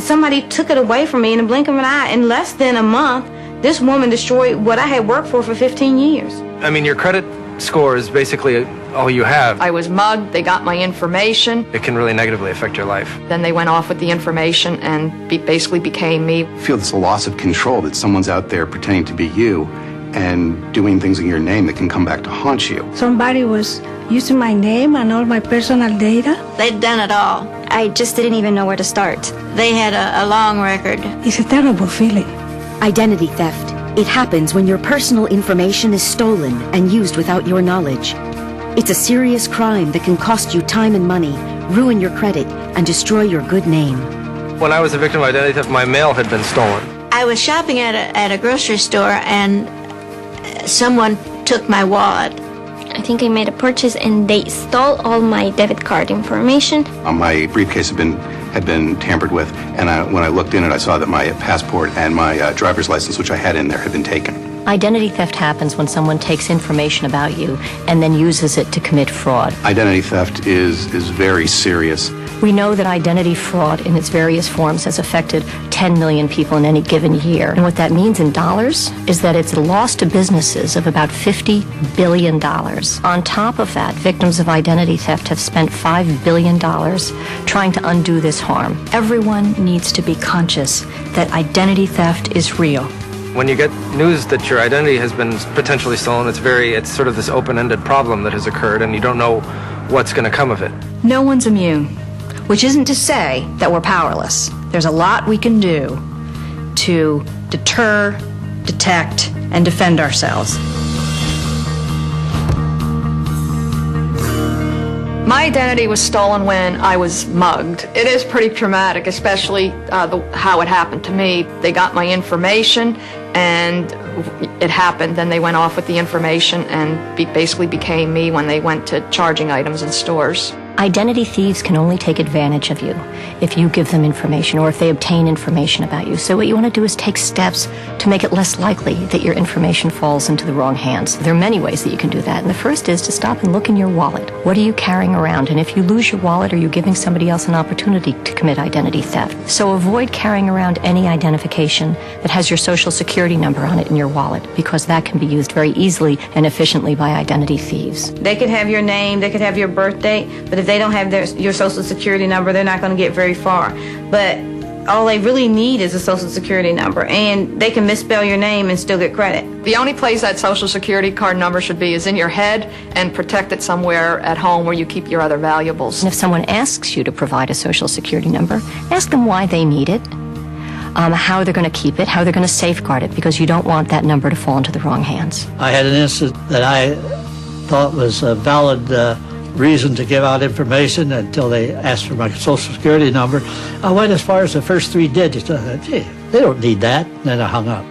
somebody took it away from me in the blink of an eye. In less than a month, this woman destroyed what I had worked for 15 years. I mean, your credit score is basically all you have. I was mugged, they got my information. It can really negatively affect your life. Then they went off with the information and basically became me. I feel it's a loss of control that someone's out there pretending to be you and doing things in your name that can come back to haunt you. Somebody was using my name and all my personal data. They'd done it all. I just didn't even know where to start. They had a long record. It's a terrible feeling. Identity theft. It happens when your personal information is stolen and used without your knowledge. It's a serious crime that can cost you time and money, ruin your credit, and destroy your good name. When I was a victim of identity theft, my mail had been stolen. I was shopping at a grocery store and someone took my wallet. I think I made a purchase and they stole all my debit card information. My briefcase had been tampered with, and when I looked in it, I saw that my passport and my driver's license, which I had in there, had been taken. Identity theft happens when someone takes information about you and then uses it to commit fraud. Identity theft is very serious. We know that identity fraud in its various forms has affected 10 million people in any given year. And what that means in dollars is that it's a loss to businesses of about $50 billion. On top of that, victims of identity theft have spent $5 billion trying to undo this harm. Everyone needs to be conscious that identity theft is real. When you get news that your identity has been potentially stolen, it's sort of this open-ended problem that has occurred, and you don't know what's going to come of it. No one's immune, which isn't to say that we're powerless. There's a lot we can do to deter, detect, and defend ourselves. My identity was stolen when I was mugged. It is pretty traumatic, especially how it happened to me. They got my information and it happened. Then they went off with the information and basically became me when they went to charging items in stores. Identity thieves can only take advantage of you if you give them information or if they obtain information about you. So what you want to do is take steps to make it less likely that your information falls into the wrong hands. There are many ways that you can do that. And the first is to stop and look in your wallet. What are you carrying around? And if you lose your wallet, are you giving somebody else an opportunity to commit identity theft? So avoid carrying around any identification that has your social security number on it in your wallet, because that can be used very easily and efficiently by identity thieves. They could have your name, they could have your birth date, but if they don't have your social security number, they're not going to get very far. But all they really need is a social security number, and they can misspell your name and still get credit. The only place that social security card number should be is in your head and protected somewhere at home where you keep your other valuables. And if someone asks you to provide a social security number, ask them why they need it, how they're going to keep it, how they're going to safeguard it, because you don't want that number to fall into the wrong hands. I had an incident that I thought was a valid reason to give out information until they asked for my social security number. I went as far as the first 3 digits. I thought, gee, they don't need that. And then I hung up.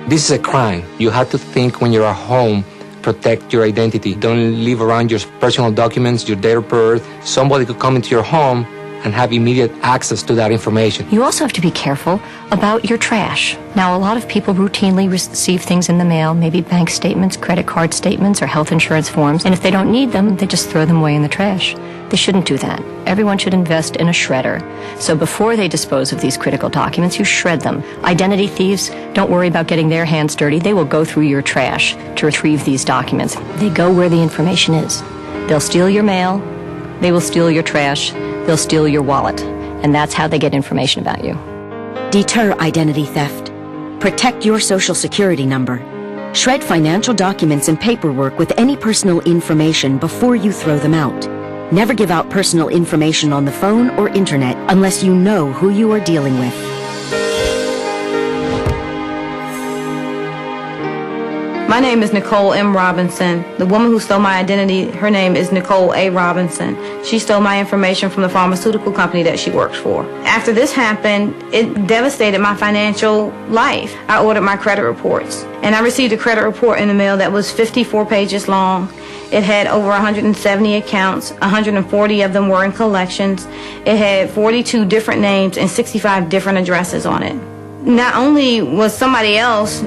This is a crime. You have to think when you're at home, protect your identity. Don't leave around your personal documents, your date of birth. Somebody could come into your home and have immediate access to that information. You also have to be careful about your trash. Now, a lot of people routinely receive things in the mail, maybe bank statements, credit card statements, or health insurance forms, and if they don't need them, they just throw them away in the trash. They shouldn't do that. Everyone should invest in a shredder. So before they dispose of these critical documents, you shred them. Identity thieves, don't worry about getting their hands dirty. They will go through your trash to retrieve these documents. They go where the information is. They'll steal your mail, they will steal your trash, they'll steal your wallet, and that's how they get information about you. Deter identity theft. Protect your social security number. Shred financial documents and paperwork with any personal information before you throw them out. Never give out personal information on the phone or internet unless you know who you are dealing with. My name is Nicole M. Robinson. The woman who stole my identity, her name is Nicole A. Robinson. She stole my information from the pharmaceutical company that she works for. After this happened, it devastated my financial life. I ordered my credit reports, and I received a credit report in the mail that was 54 pages long. It had over 170 accounts. 140 of them were in collections. It had 42 different names and 65 different addresses on it. Not only was somebody else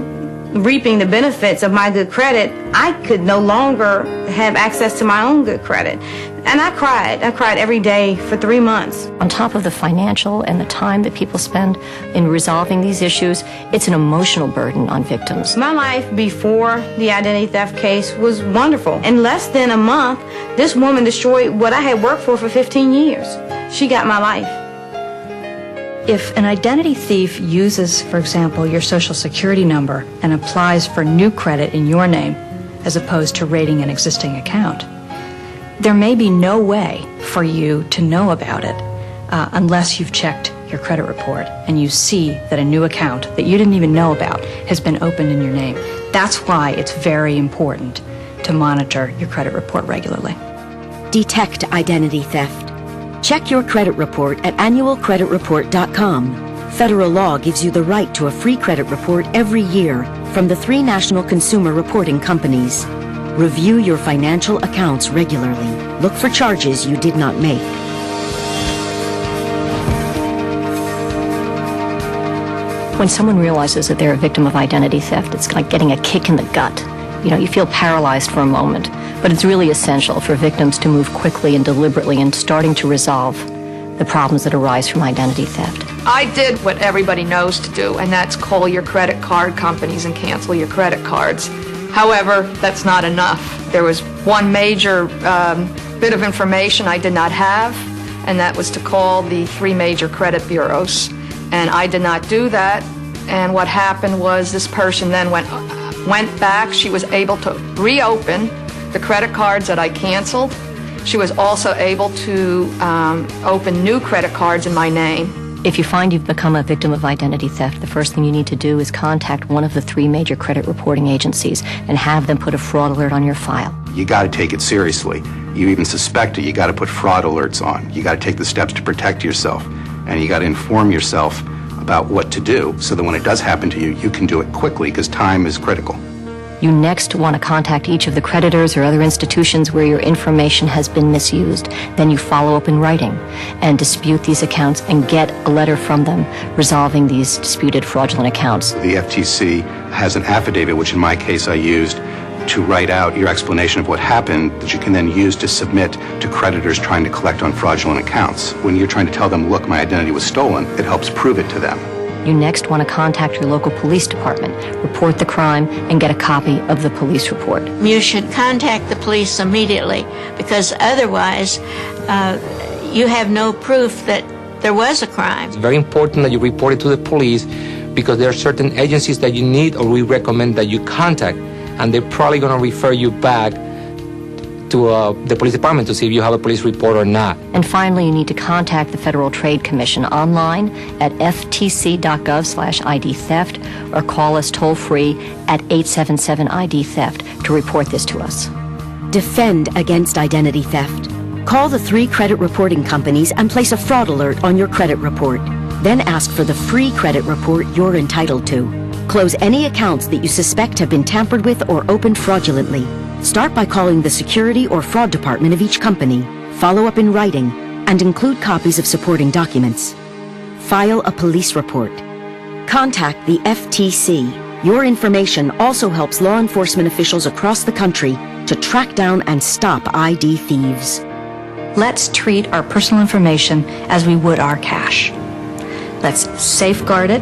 reaping the benefits of my good credit, I could no longer have access to my own good credit. And I cried. I cried every day for 3 months. On top of the financial and the time that people spend in resolving these issues, it's an emotional burden on victims. My life before the identity theft case was wonderful. In less than a month, this woman destroyed what I had worked for 15 years. She got my life. If an identity thief uses, for example, your Social Security number and applies for new credit in your name, as opposed to raiding an existing account, there may be no way for you to know about it unless you've checked your credit report and you see that a new account that you didn't even know about has been opened in your name. That's why it's very important to monitor your credit report regularly. Detect identity theft. Check your credit report at annualcreditreport.com. Federal law gives you the right to a free credit report every year from the 3 national consumer reporting companies. Review your financial accounts regularly. Look for charges you did not make. When someone realizes that they're a victim of identity theft, it's like getting a kick in the gut. You know, you feel paralyzed for a moment, but it's really essential for victims to move quickly and deliberately in starting to resolve the problems that arise from identity theft. I did what everybody knows to do, and that's call your credit card companies and cancel your credit cards. However, that's not enough. There was one major bit of information I did not have, and that was to call the 3 major credit bureaus. And I did not do that, and what happened was this person then went back. She was able to reopen the credit cards that I canceled. She was also able to open new credit cards in my name. If you find you've become a victim of identity theft, the first thing you need to do is contact one of the 3 major credit reporting agencies and have them put a fraud alert on your file. You got to take it seriously. You even suspect it, you got to put fraud alerts on. You got to take the steps to protect yourself, and you got to inform yourself about what to do so that when it does happen to you, you can do it quickly because time is critical. You next want to contact each of the creditors or other institutions where your information has been misused. Then you follow up in writing and dispute these accounts and get a letter from them resolving these disputed fraudulent accounts. The FTC has an affidavit, which in my case I used, to write out your explanation of what happened that you can then use to submit to creditors trying to collect on fraudulent accounts. When you're trying to tell them, look, my identity was stolen, it helps prove it to them. You next want to contact your local police department, report the crime, and get a copy of the police report. You should contact the police immediately because otherwise you have no proof that there was a crime. It's very important that you report it to the police because there are certain agencies that you need or we recommend that you contact, and they're probably going to refer you back to the police department to see if you have a police report or not. And finally, you need to contact the Federal Trade Commission online at ftc.gov/ID theft or call us toll-free at 877-ID theft to report this to us. Defend against identity theft. Call the 3 credit reporting companies and place a fraud alert on your credit report. Then ask for the free credit report you're entitled to. Close any accounts that you suspect have been tampered with or opened fraudulently. Start by calling the security or fraud department of each company. Follow up in writing and include copies of supporting documents. File a police report. Contact the FTC. Your information also helps law enforcement officials across the country to track down and stop ID thieves. Let's treat our personal information as we would our cash. Let's safeguard it,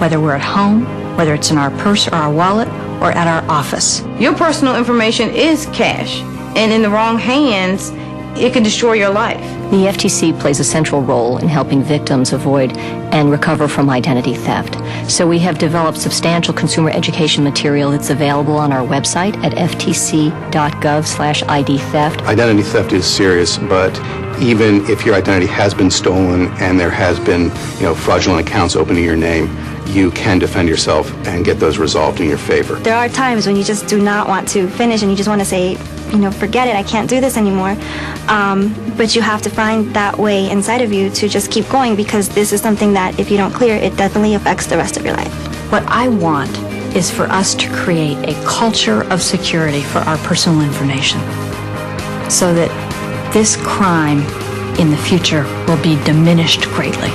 whether we're at home, whether it's in our purse or our wallet, or at our office. Your personal information is cash, and in the wrong hands, it can destroy your life. The FTC plays a central role in helping victims avoid and recover from identity theft. So we have developed substantial consumer education material that's available on our website at ftc.gov/ID theft. Identity theft is serious, but even if your identity has been stolen and there has been, fraudulent accounts open in your name, you can defend yourself and get those resolved in your favor. There are times when you just do not want to finish and you just want to say, forget it, I can't do this anymore. But you have to find that way inside of you to just keep going because this is something that if you don't clear, it definitely affects the rest of your life. What I want is for us to create a culture of security for our personal information so that this crime in the future will be diminished greatly.